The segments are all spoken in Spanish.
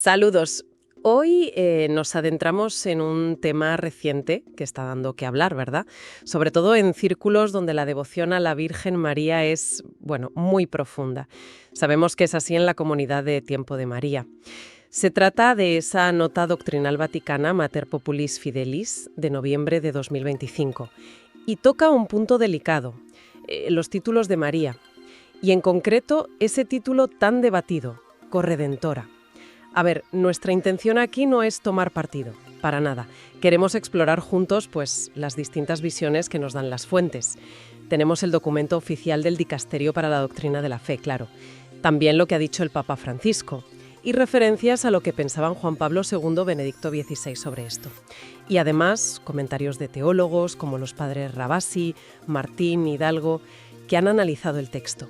Saludos. Hoy nos adentramos en un tema reciente que está dando que hablar, ¿verdad? Sobre todo en círculos donde la devoción a la Virgen María es, bueno, muy profunda. Sabemos que es así en la comunidad de Tiempo de María. Se trata de esa nota doctrinal vaticana Mater Populis Fidelis de noviembre de 2025 y toca un punto delicado, los títulos de María, y en concreto ese título tan debatido, corredentora. A ver, nuestra intención aquí no es tomar partido, para nada. Queremos explorar juntos, pues, las distintas visiones que nos dan las fuentes. Tenemos el documento oficial del Dicasterio para la Doctrina de la Fe, claro. También lo que ha dicho el Papa Francisco. Y referencias a lo que pensaban Juan Pablo II, Benedicto XVI sobre esto. Y además, comentarios de teólogos como los padres Rabasi, Martín, Hidalgo, que han analizado el texto.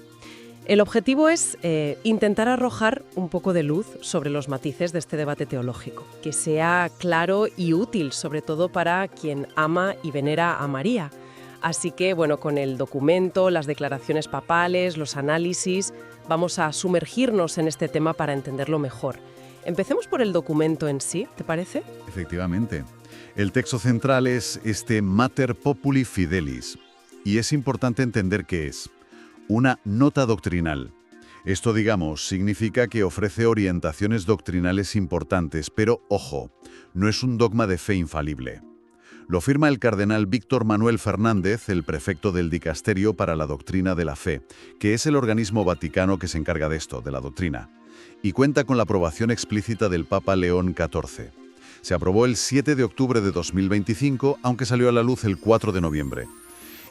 El objetivo es intentar arrojar un poco de luz sobre los matices de este debate teológico, que sea claro y útil, sobre todo para quien ama y venera a María. Así que, bueno, con el documento, las declaraciones papales, los análisis, vamos a sumergirnos en este tema para entenderlo mejor. Empecemos por el documento en sí, ¿te parece? Efectivamente. El texto central es este Mater Populi Fidelis, y es importante entender qué es. Una nota doctrinal. Esto, digamos, significa que ofrece orientaciones doctrinales importantes, pero, ojo, no es un dogma de fe infalible. Lo firma el cardenal Víctor Manuel Fernández, el prefecto del Dicasterio para la Doctrina de la Fe, que es el organismo vaticano que se encarga de esto, de la doctrina, y cuenta con la aprobación explícita del Papa León XIV. Se aprobó el 7 de octubre de 2025, aunque salió a la luz el 4 de noviembre.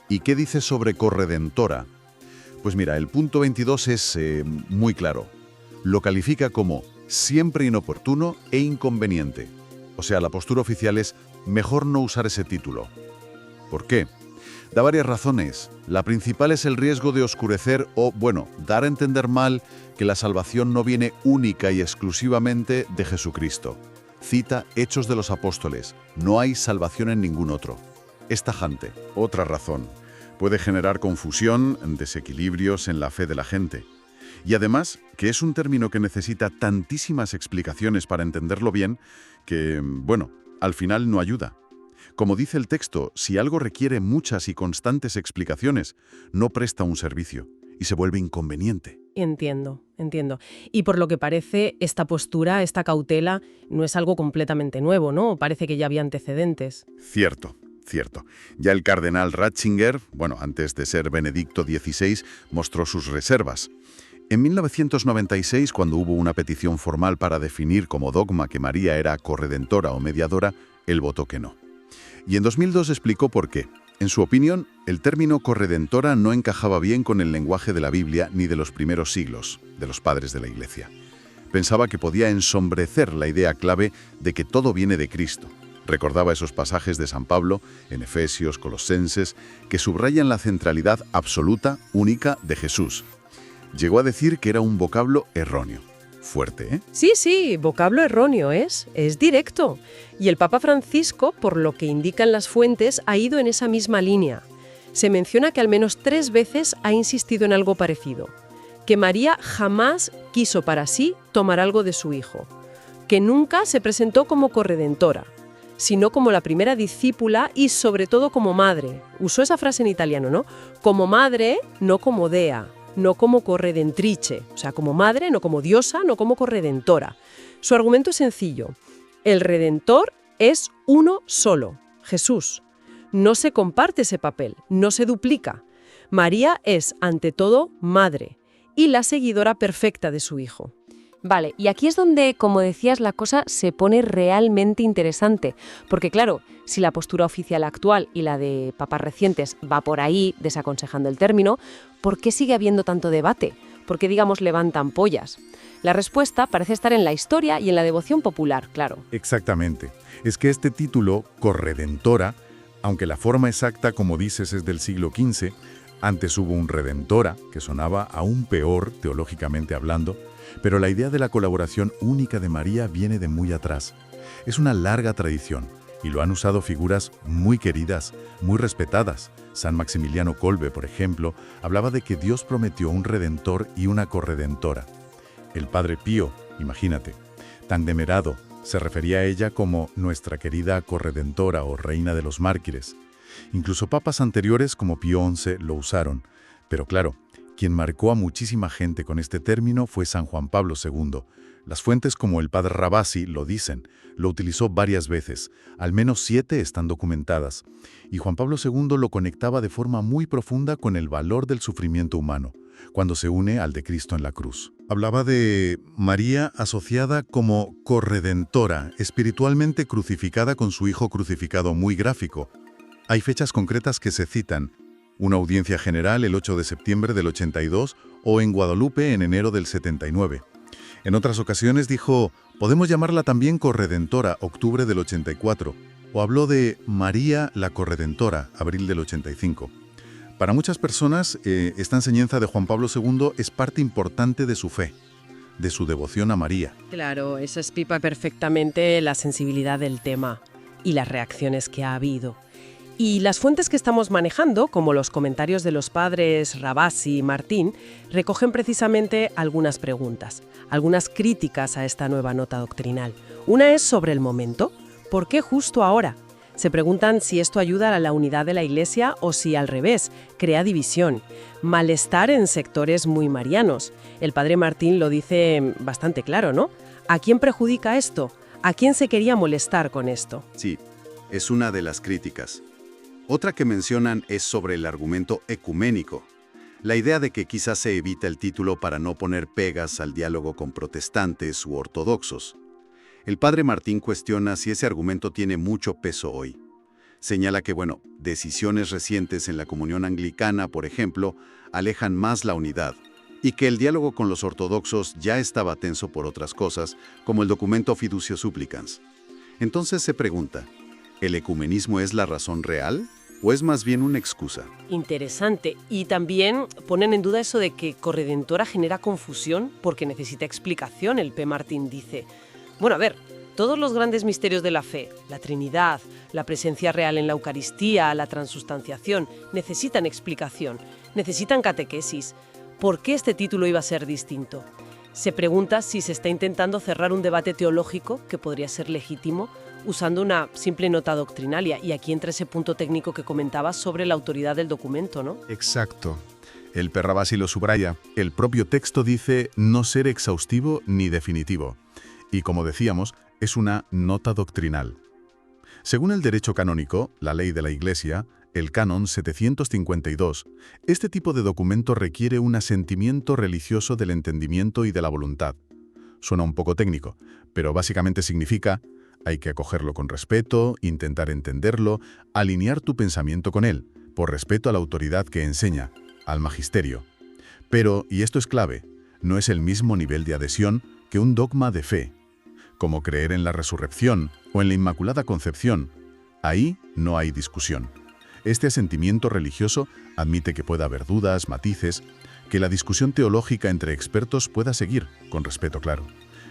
¿Y qué dice sobre corredentora? Pues mira, el punto 22 es muy claro. Lo califica como siempre inoportuno e inconveniente. O sea, la postura oficial es mejor no usar ese título. ¿Por qué? Da varias razones. La principal es el riesgo de oscurecer o, bueno, dar a entender mal que la salvación no viene única y exclusivamente de Jesucristo. Cita Hechos de los Apóstoles. No hay salvación en ningún otro. Es tajante. Otra razón. Puede generar confusión, desequilibrios en la fe de la gente. Y además, que es un término que necesita tantísimas explicaciones para entenderlo bien, que, bueno, al final no ayuda. Como dice el texto, si algo requiere muchas y constantes explicaciones, no presta un servicio y se vuelve inconveniente. Entiendo. Y por lo que parece, esta postura, esta cautela, no es algo completamente nuevo, ¿no? Parece que ya había antecedentes. Cierto. Ya el cardenal Ratzinger, antes de ser Benedicto XVI, mostró sus reservas. En 1996, cuando hubo una petición formal para definir como dogma que María era corredentora o mediadora, él votó que no. Y en 2002 explicó por qué. En su opinión, el término corredentora no encajaba bien con el lenguaje de la Biblia ni de los primeros siglos, de los padres de la Iglesia. Pensaba que podía ensombrecer la idea clave de que todo viene de Cristo. Recordaba esos pasajes de San Pablo, en Efesios, Colosenses, que subrayan la centralidad absoluta, única, de Jesús. Llegó a decir que era un vocablo erróneo. Fuerte, ¿eh? Sí, vocablo erróneo es directo. Y el Papa Francisco, por lo que indican las fuentes, ha ido en esa misma línea. Se menciona que al menos 3 veces ha insistido en algo parecido. Que María jamás quiso para sí tomar algo de su hijo. Que nunca se presentó como corredentora, sino como la primera discípula y sobre todo como madre. Usó esa frase en italiano, ¿no? Como madre, no como dea, no como corredentrice. O sea, como madre, no como diosa, no como corredentora. Su argumento es sencillo. El Redentor es uno solo, Jesús. No se comparte ese papel, no se duplica. María es, ante todo, madre y la seguidora perfecta de su hijo. Vale, y aquí es donde, como decías, la cosa se pone realmente interesante, porque claro, si la postura oficial actual y la de papas recientes va por ahí, desaconsejando el término, ¿por qué sigue habiendo tanto debate? ¿Por qué, digamos, levantan pollas? La respuesta parece estar en la historia y en la devoción popular, claro. Exactamente. Es que este título, corredentora, aunque la forma exacta, como dices, es del siglo XV, antes hubo un redentora, que sonaba aún peor, teológicamente hablando, pero la idea de la colaboración única de María viene de muy atrás. Es una larga tradición y lo han usado figuras muy queridas, muy respetadas. San Maximiliano Kolbe, por ejemplo, hablaba de que Dios prometió un redentor y una corredentora. El Padre Pío, imagínate, tan venerado. Se refería a ella como nuestra querida corredentora o reina de los mártires. Incluso papas anteriores como Pío XI lo usaron. Pero claro, quien marcó a muchísima gente con este término fue San Juan Pablo II. Las fuentes como el padre Rabasi lo dicen, lo utilizó varias veces, al menos 7 están documentadas, y Juan Pablo II lo conectaba de forma muy profunda con el valor del sufrimiento humano, cuando se une al de Cristo en la cruz. Hablaba de María asociada como corredentora, espiritualmente crucificada con su hijo crucificado, muy gráfico. Hay fechas concretas que se citan, una audiencia general el 8 de septiembre del 82 o en Guadalupe en enero del 79. En otras ocasiones dijo, podemos llamarla también corredentora, octubre del 84, o habló de María la corredentora, abril del 85. Para muchas personas, esta enseñanza de Juan Pablo II es parte importante de su fe, de su devoción a María. Claro, eso explica perfectamente la sensibilidad del tema y las reacciones que ha habido. Y las fuentes que estamos manejando, como los comentarios de los padres Rabasi y Martín, recogen precisamente algunas preguntas, algunas críticas a esta nueva nota doctrinal. Una es sobre el momento. ¿Por qué justo ahora? Se preguntan si esto ayuda a la unidad de la Iglesia o si, al revés, crea división. Malestar en sectores muy marianos. El padre Martín lo dice bastante claro, ¿no? ¿A quién perjudica esto? ¿A quién se quería molestar con esto? Sí, es una de las críticas. Otra que mencionan es sobre el argumento ecuménico, la idea de que quizás se evita el título para no poner pegas al diálogo con protestantes u ortodoxos. El padre Martín cuestiona si ese argumento tiene mucho peso hoy. Señala que, decisiones recientes en la comunión anglicana, por ejemplo, alejan más la unidad, y que el diálogo con los ortodoxos ya estaba tenso por otras cosas, como el documento Fiducio Supplicans. Entonces se pregunta, ¿el ecumenismo es la razón real o es más bien una excusa? Interesante. Y también ponen en duda eso de que corredentora genera confusión porque necesita explicación, el P. Martín dice. Todos los grandes misterios de la fe, la Trinidad, la presencia real en la Eucaristía, la transustanciación, necesitan explicación, necesitan catequesis. ¿Por qué este título iba a ser distinto? Se pregunta si se está intentando cerrar un debate teológico que podría ser legítimo usando una simple nota doctrinalia. Y aquí entra ese punto técnico que comentabas sobre la autoridad del documento, ¿no? Exacto. El P. Rabasi lo subraya. El propio texto dice no ser exhaustivo ni definitivo. Y como decíamos, es una nota doctrinal. Según el derecho canónico, la ley de la Iglesia, el Canon 752, este tipo de documento requiere un asentimiento religioso del entendimiento y de la voluntad. Suena un poco técnico, pero básicamente significa hay que acogerlo con respeto, intentar entenderlo, alinear tu pensamiento con él, por respeto a la autoridad que enseña, al magisterio. Pero, y esto es clave, no es el mismo nivel de adhesión que un dogma de fe, como creer en la resurrección o en la Inmaculada Concepción. Ahí no hay discusión. Este asentimiento religioso admite que pueda haber dudas, matices, que la discusión teológica entre expertos pueda seguir, con respeto claro.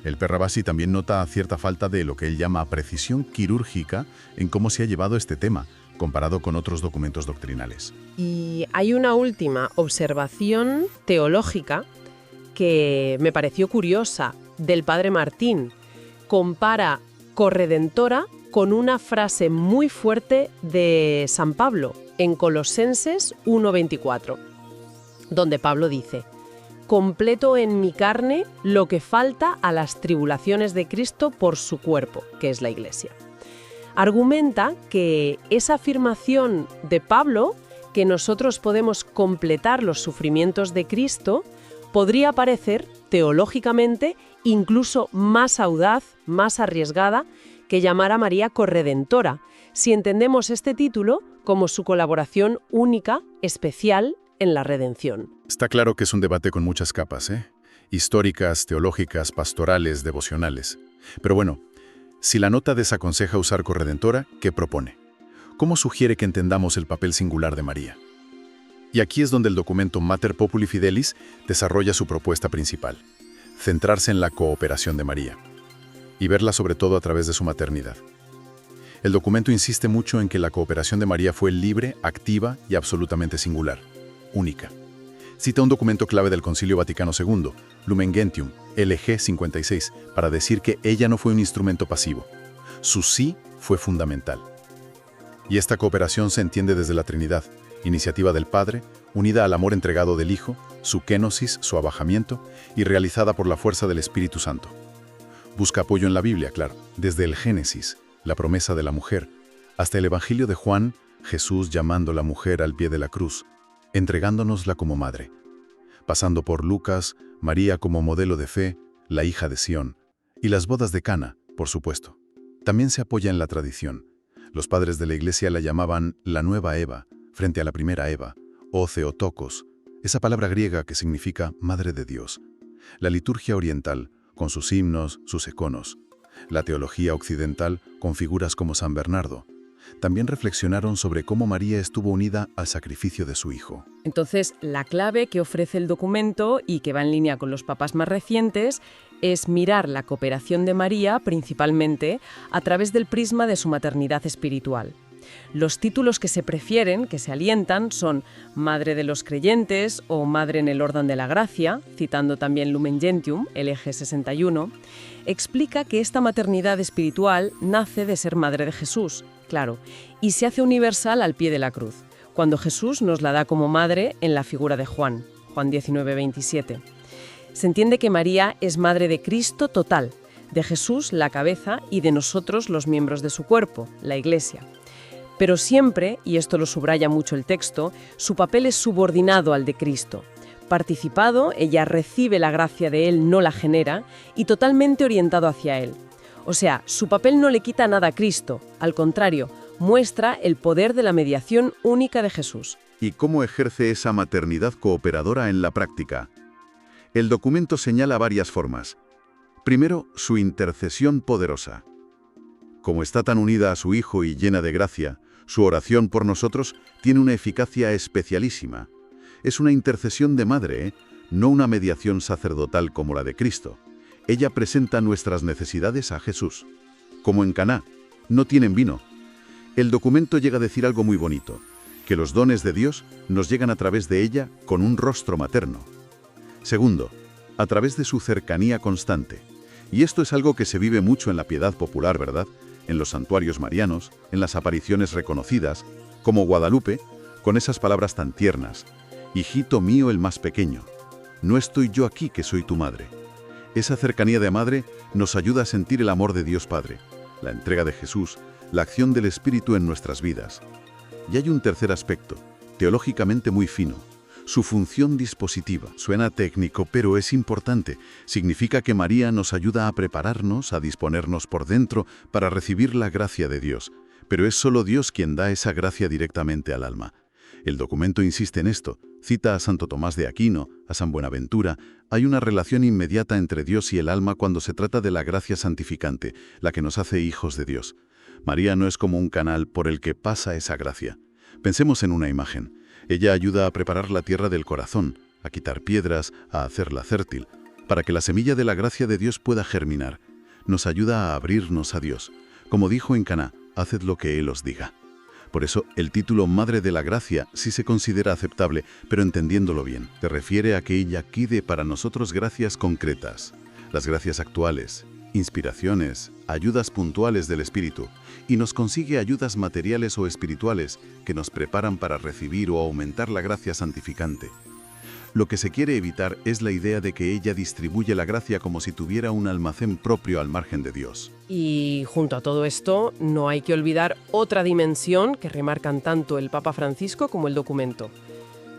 El P. Rabasi también nota cierta falta de lo que él llama precisión quirúrgica en cómo se ha llevado este tema, comparado con otros documentos doctrinales. Y hay una última observación teológica que me pareció curiosa del padre Martín. Compara corredentora con una frase muy fuerte de San Pablo en Colosenses 1:24, donde Pablo dice: completo en mi carne lo que falta a las tribulaciones de Cristo por su cuerpo, que es la Iglesia. Argumenta que esa afirmación de Pablo, que nosotros podemos completar los sufrimientos de Cristo, podría parecer teológicamente incluso más audaz, más arriesgada, que llamar a María corredentora, si entendemos este título como su colaboración única, especial, en la redención. Está claro que es un debate con muchas capas, históricas, teológicas, pastorales, devocionales. Pero si la nota desaconseja usar corredentora, ¿qué propone? ¿Cómo sugiere que entendamos el papel singular de María? Y aquí es donde el documento Mater Populi Fidelis desarrolla su propuesta principal: centrarse en la cooperación de María y verla sobre todo a través de su maternidad. El documento insiste mucho en que la cooperación de María fue libre, activa y absolutamente singular, única. Cita un documento clave del Concilio Vaticano II, Lumen Gentium, LG 56, para decir que ella no fue un instrumento pasivo. Su sí fue fundamental. Y esta cooperación se entiende desde la Trinidad, iniciativa del Padre, unida al amor entregado del Hijo, su kénosis, su abajamiento, y realizada por la fuerza del Espíritu Santo. Busca apoyo en la Biblia, claro, desde el Génesis, la promesa de la mujer, hasta el Evangelio de Juan, Jesús llamando a la mujer al pie de la cruz, entregándonosla como madre. Pasando por Lucas, María como modelo de fe, la hija de Sión, y las bodas de Cana, por supuesto. También se apoya en la tradición. Los padres de la Iglesia la llamaban la nueva Eva, frente a la primera Eva, o Theotokos, esa palabra griega que significa Madre de Dios. La liturgia oriental, con sus himnos, sus econos. La teología occidental, con figuras como San Bernardo. También reflexionaron sobre cómo María estuvo unida al sacrificio de su hijo. Entonces, la clave que ofrece el documento, y que va en línea con los papas más recientes, es mirar la cooperación de María, principalmente, a través del prisma de su maternidad espiritual. Los títulos que se prefieren, que se alientan, son Madre de los Creyentes o Madre en el Orden de la Gracia, citando también Lumen Gentium, LG 61, explica que esta maternidad espiritual nace de ser madre de Jesús, claro, y se hace universal al pie de la cruz, cuando Jesús nos la da como madre en la figura de Juan 19, 27. Se entiende que María es madre de Cristo total, de Jesús la cabeza y de nosotros los miembros de su cuerpo, la Iglesia. Pero siempre, y esto lo subraya mucho el texto, su papel es subordinado al de Cristo. Participado, ella recibe la gracia de Él, no la genera, y totalmente orientado hacia Él. O sea, su papel no le quita nada a Cristo, al contrario, muestra el poder de la mediación única de Jesús. ¿Y cómo ejerce esa maternidad cooperadora en la práctica? El documento señala varias formas. Primero, su intercesión poderosa. Como está tan unida a su Hijo y llena de gracia, su oración por nosotros tiene una eficacia especialísima. Es una intercesión de madre, no una mediación sacerdotal como la de Cristo. Ella presenta nuestras necesidades a Jesús. Como en Caná, no tienen vino. El documento llega a decir algo muy bonito, que los dones de Dios nos llegan a través de ella con un rostro materno. Segundo, a través de su cercanía constante. Y esto es algo que se vive mucho en la piedad popular, ¿verdad? En los santuarios marianos, en las apariciones reconocidas, como Guadalupe, con esas palabras tan tiernas. Hijito mío el más pequeño, no estoy yo aquí que soy tu madre. Esa cercanía de madre nos ayuda a sentir el amor de Dios Padre, la entrega de Jesús, la acción del Espíritu en nuestras vidas. Y hay un tercer aspecto, teológicamente muy fino. Su función dispositiva. Suena técnico, pero es importante. Significa que María nos ayuda a prepararnos, a disponernos por dentro para recibir la gracia de Dios. Pero es solo Dios quien da esa gracia directamente al alma. El documento insiste en esto. Cita a Santo Tomás de Aquino, a San Buenaventura. Hay una relación inmediata entre Dios y el alma cuando se trata de la gracia santificante, la que nos hace hijos de Dios. María no es como un canal por el que pasa esa gracia. Pensemos en una imagen. Ella ayuda a preparar la tierra del corazón, a quitar piedras, a hacerla fértil, para que la semilla de la gracia de Dios pueda germinar. Nos ayuda a abrirnos a Dios. Como dijo en Caná, haced lo que Él os diga. Por eso, el título Madre de la Gracia sí se considera aceptable, pero entendiéndolo bien. Se refiere a que ella pide para nosotros gracias concretas. Las gracias actuales, inspiraciones, ayudas puntuales del Espíritu, y nos consigue ayudas materiales o espirituales que nos preparan para recibir o aumentar la gracia santificante. Lo que se quiere evitar es la idea de que ella distribuye la gracia como si tuviera un almacén propio al margen de Dios. Y junto a todo esto, no hay que olvidar otra dimensión que remarcan tanto el Papa Francisco como el documento.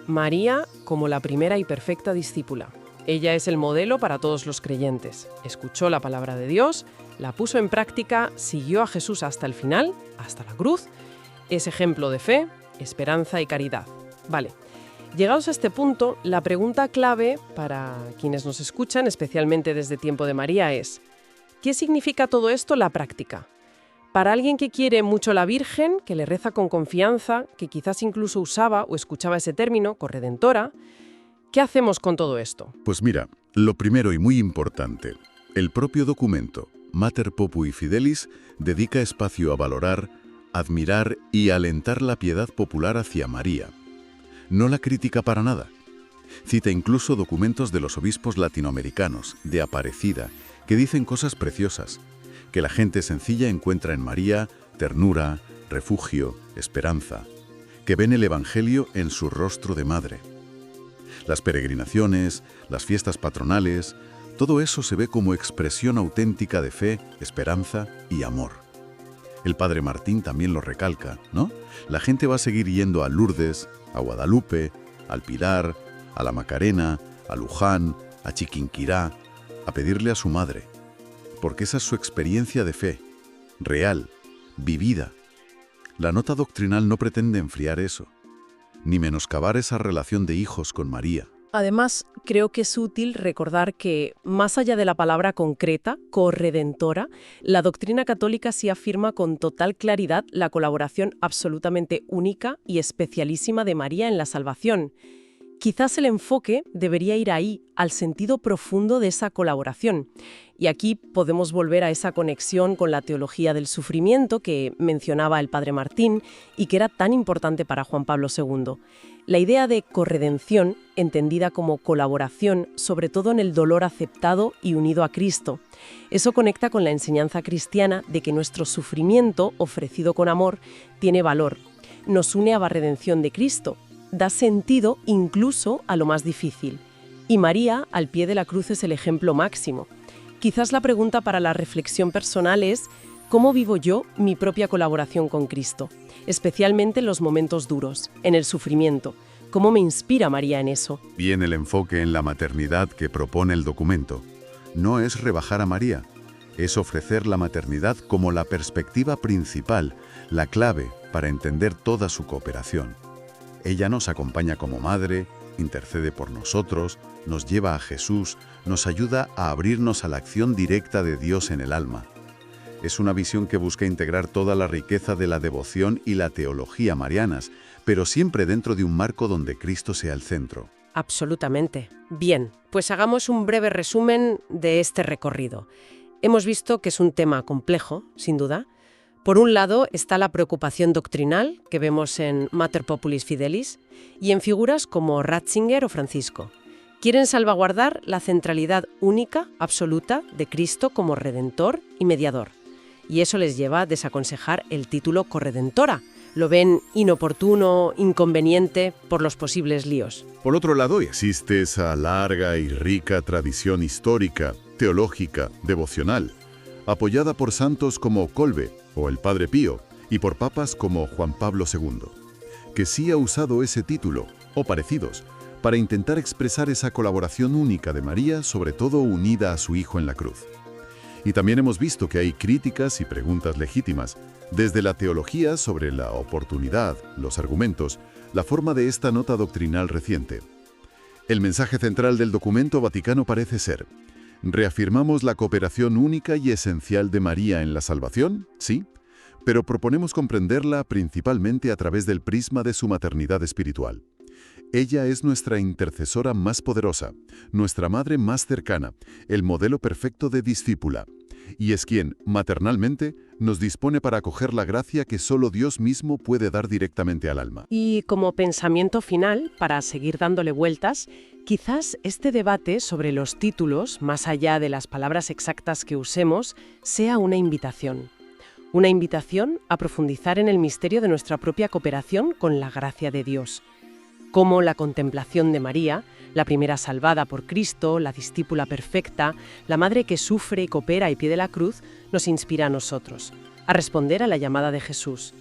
María como la primera y perfecta discípula. Ella es el modelo para todos los creyentes. Escuchó la palabra de Dios, la puso en práctica, siguió a Jesús hasta el final, hasta la cruz. Es ejemplo de fe, esperanza y caridad. Vale. Llegados a este punto, la pregunta clave para quienes nos escuchan, especialmente desde tiempo de María, es ¿qué significa todo esto en la práctica? Para alguien que quiere mucho a la Virgen, que le reza con confianza, que quizás incluso usaba o escuchaba ese término, corredentora, ¿qué hacemos con todo esto? Pues mira, lo primero y muy importante, el propio documento, Mater Populi Fidelis, dedica espacio a valorar, admirar y alentar la piedad popular hacia María. No la critica para nada. Cita incluso documentos de los obispos latinoamericanos, de Aparecida, que dicen cosas preciosas, que la gente sencilla encuentra en María ternura, refugio, esperanza, que ven el Evangelio en su rostro de madre. Las peregrinaciones, las fiestas patronales, todo eso se ve como expresión auténtica de fe, esperanza y amor. El padre Martín también lo recalca, ¿no? La gente va a seguir yendo a Lourdes, a Guadalupe, al Pilar, a la Macarena, a Luján, a Chiquinquirá, a pedirle a su madre, porque esa es su experiencia de fe, real, vivida. La nota doctrinal no pretende enfriar eso, ni menoscabar esa relación de hijos con María. Además, creo que es útil recordar que, más allá de la palabra concreta, corredentora, la doctrina católica sí afirma con total claridad la colaboración absolutamente única y especialísima de María en la salvación. Quizás el enfoque debería ir ahí, al sentido profundo de esa colaboración. Y aquí podemos volver a esa conexión con la teología del sufrimiento que mencionaba el padre Martín y que era tan importante para Juan Pablo II. La idea de corredención, entendida como colaboración, sobre todo en el dolor aceptado y unido a Cristo. Eso conecta con la enseñanza cristiana de que nuestro sufrimiento, ofrecido con amor, tiene valor. Nos une a la redención de Cristo. Da sentido incluso a lo más difícil. Y María, al pie de la cruz, es el ejemplo máximo. Quizás la pregunta para la reflexión personal es: ¿cómo vivo yo mi propia colaboración con Cristo? Especialmente en los momentos duros, en el sufrimiento. ¿Cómo me inspira María en eso? Bien, el enfoque en la maternidad que propone el documento no es rebajar a María, es ofrecer la maternidad como la perspectiva principal, la clave para entender toda su cooperación. Ella nos acompaña como madre, intercede por nosotros, nos lleva a Jesús, nos ayuda a abrirnos a la acción directa de Dios en el alma. Es una visión que busca integrar toda la riqueza de la devoción y la teología marianas, pero siempre dentro de un marco donde Cristo sea el centro. Absolutamente. Bien, pues hagamos un breve resumen de este recorrido. Hemos visto que es un tema complejo, sin duda. Por un lado está la preocupación doctrinal, que vemos en Mater Populis Fidelis, y en figuras como Ratzinger o Francisco. Quieren salvaguardar la centralidad única, absoluta, de Cristo como Redentor y Mediador. Y eso les lleva a desaconsejar el título corredentora. Lo ven inoportuno, inconveniente, por los posibles líos. Por otro lado, existe esa larga y rica tradición histórica, teológica, devocional, apoyada por santos como Kolbe o el Padre Pío, y por papas como Juan Pablo II, que sí ha usado ese título, o parecidos, para intentar expresar esa colaboración única de María, sobre todo unida a su Hijo en la cruz. Y también hemos visto que hay críticas y preguntas legítimas, desde la teología sobre la oportunidad, los argumentos, la forma de esta nota doctrinal reciente. El mensaje central del documento vaticano parece ser: ¿reafirmamos la cooperación única y esencial de María en la salvación? Sí, pero proponemos comprenderla principalmente a través del prisma de su maternidad espiritual. Ella es nuestra intercesora más poderosa, nuestra madre más cercana, el modelo perfecto de discípula, y es quien, maternalmente, nos dispone para acoger la gracia que solo Dios mismo puede dar directamente al alma. Y como pensamiento final, para seguir dándole vueltas, quizás este debate sobre los títulos, más allá de las palabras exactas que usemos, sea una invitación. Una invitación a profundizar en el misterio de nuestra propia cooperación con la gracia de Dios. Cómo la contemplación de María, la primera salvada por Cristo, la discípula perfecta, la madre que sufre y coopera al pie de la cruz, nos inspira a nosotros, a responder a la llamada de Jesús.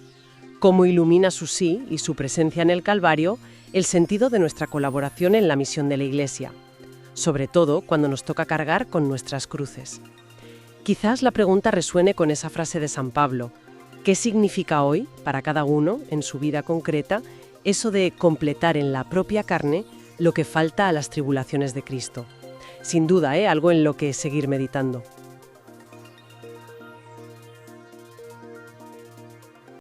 Cómo ilumina su sí y su presencia en el Calvario el sentido de nuestra colaboración en la misión de la Iglesia, sobre todo cuando nos toca cargar con nuestras cruces. Quizás la pregunta resuene con esa frase de San Pablo: ¿qué significa hoy, para cada uno, en su vida concreta, eso de completar en la propia carne lo que falta a las tribulaciones de Cristo? Sin duda, algo en lo que seguir meditando.